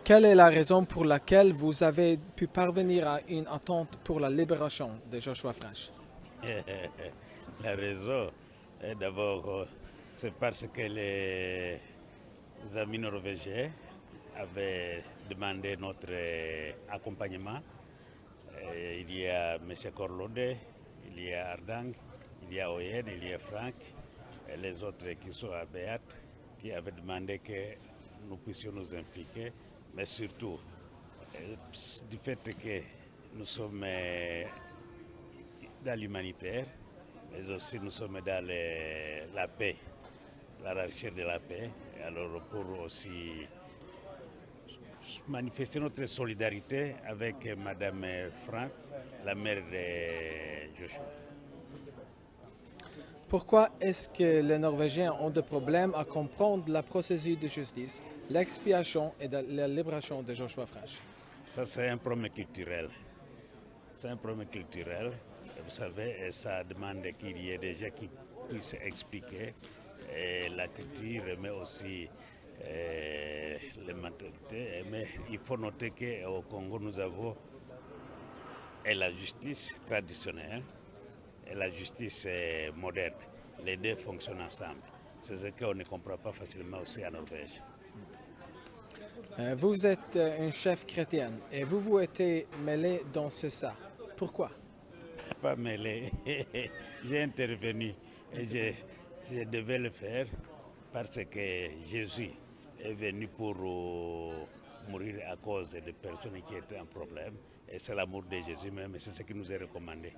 Quelle est la raison pour laquelle vous avez pu parvenir à une entente pour la libération de Joshua French? La raison, d'abord, c'est parce que les amis norvégiens avaient demandé notre accompagnement. Il y a M. Korlode, il y a Ardang, il y a Oyen, il y a Franck, et les autres qui sont à Béat, qui avaient demandé que nous puissions nous impliquer, mais surtout du fait que nous sommes dans l'humanitaire, mais aussi nous sommes dans la paix, la recherche de la paix. Et alors pour aussi manifester notre solidarité avec Madame Franck, la mère de Joshua. Pourquoi est-ce que les Norvégiens ont des problèmes à comprendre la procédure de justice, l'expiation et la libération de Joshua French? Ça, c'est un problème culturel. C'est un problème culturel. Vous savez, ça demande qu'il y ait des gens qui puissent expliquer la culture, mais aussi les mentalités. Mais il faut noter qu'au Congo, nous avons la justice traditionnelle et la justice moderne. Les deux fonctionnent ensemble. C'est ce qu'on ne comprend pas facilement aussi en Norvège. Vous êtes un chef chrétien et vous vous êtes mêlé dans ça. Pourquoi? Pas mêlé. J'ai intervenu et je devais le faire parce que Jésus est venu pour mourir à cause des personnes qui étaient en problème. Et c'est l'amour de Jésus même, et c'est ce qui nous est recommandé.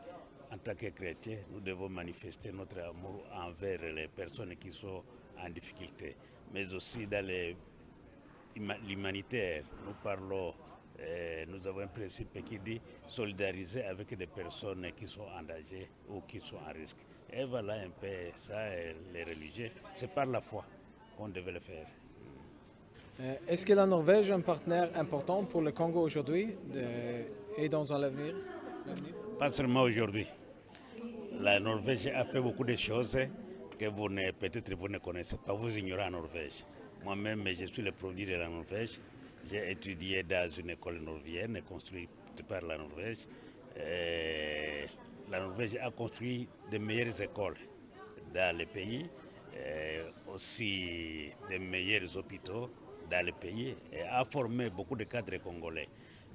En tant que chrétiens, nous devons manifester notre amour envers les personnes qui sont en difficulté, mais aussi dans l'humanitaire. Nous parlons, nous avons un principe qui dit solidariser avec des personnes qui sont en danger ou qui sont en risque. Et voilà un peu ça, les religieux. C'est par la foi qu'on devait le faire. Est-ce que la Norvège est un partenaire important pour le Congo aujourd'hui et dans l'avenir? Pas seulement aujourd'hui. La Norvège a fait beaucoup de choses que peut-être vous ne connaissez pas, vous ignorez en Norvège. Moi-même, je suis le produit de la Norvège. J'ai étudié dans une école norvégienne construite par la Norvège. La Norvège a construit de meilleures écoles dans le pays, aussi de meilleurs hôpitaux dans le pays et a formé beaucoup de cadres congolais.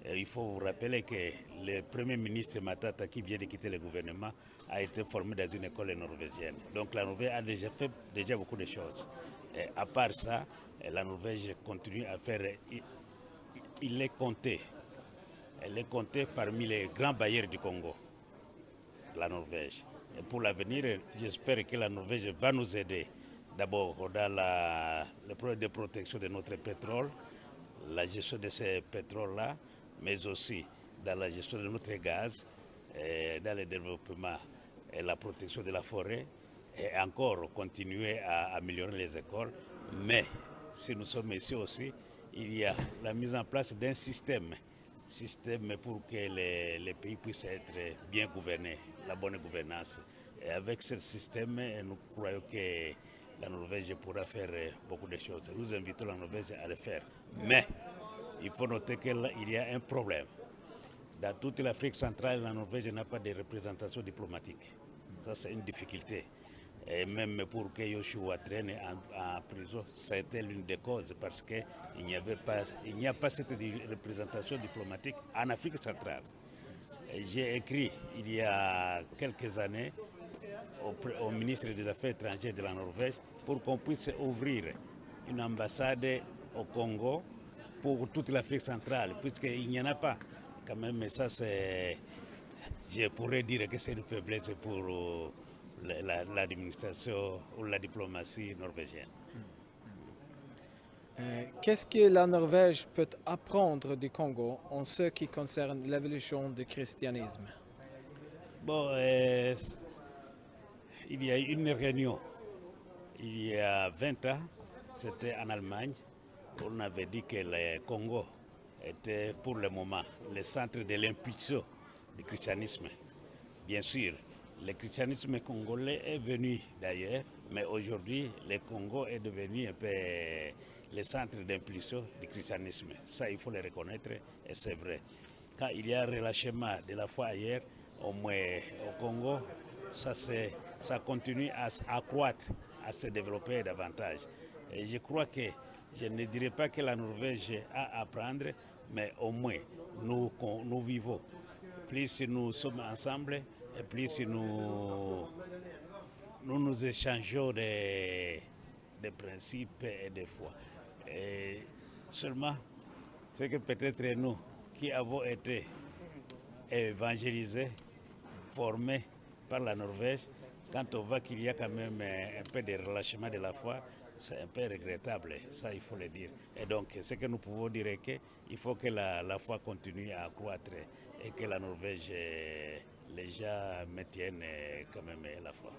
Il faut vous rappeler que le premier ministre Matata, qui vient de quitter le gouvernement, a été formé dans une école norvégienne. Donc la Norvège a déjà fait beaucoup de choses. Et à part ça, la Norvège continue à faire. Il est compté. Elle est comptée parmi les grands bailleurs du Congo, la Norvège. Et pour l'avenir, j'espère que la Norvège va nous aider. D'abord dans le problème de protection de notre pétrole, la gestion de ces pétroles-là, mais aussi dans la gestion de notre gaz, dans le développement et la protection de la forêt, et encore continuer à améliorer les écoles. Mais si nous sommes ici aussi, il y a la mise en place d'un système pour que les pays puissent être bien gouvernés, la bonne gouvernance. Et avec ce système, nous croyons que la Norvège pourra faire beaucoup de choses. Nous invitons la Norvège à le faire. Mais il faut noter qu'il y a un problème. Dans toute l'Afrique centrale, la Norvège n'a pas de représentation diplomatique. Ça, c'est une difficulté. Et même pour que Joshua traîne en prison, c'était l'une des causes parce qu'il n'y a pas cette représentation diplomatique en Afrique centrale. J'ai écrit il y a quelques années au ministre des Affaires étrangères de la Norvège pour qu'on puisse ouvrir une ambassade au Congo pour toute l'Afrique centrale, puisqu'il n'y en a pas. Quand même, ça, je pourrais dire que c'est une faiblesse pour l'administration ou la diplomatie norvégienne. Qu'est-ce que la Norvège peut apprendre du Congo en ce qui concerne l'évolution du christianisme? Bon, il y a eu une réunion il y a 20 ans, c'était en Allemagne. On avait dit que le Congo était pour le moment le centre de l'impulsion du christianisme. Bien sûr, le christianisme congolais est venu d'ailleurs, mais aujourd'hui, le Congo est devenu un peu les centres d'impulsion du christianisme. Ça, il faut le reconnaître et c'est vrai. Quand il y a un relâchement de la foi ailleurs, au moins au Congo, ça continue à accroître, à se développer davantage. Et je crois que je ne dirais pas que la Norvège a à apprendre, mais au moins nous vivons. Plus nous sommes ensemble, et plus nous échangeons des principes et des foi. Et seulement, c'est que peut-être nous qui avons été évangélisés, formés par la Norvège, quand on voit qu'il y a quand même un peu de relâchement de la foi, c'est un peu regrettable, ça il faut le dire. Et donc, ce que nous pouvons dire est qu'il faut que la foi continue à croître et que la Norvège, les gens maintiennent quand même la foi.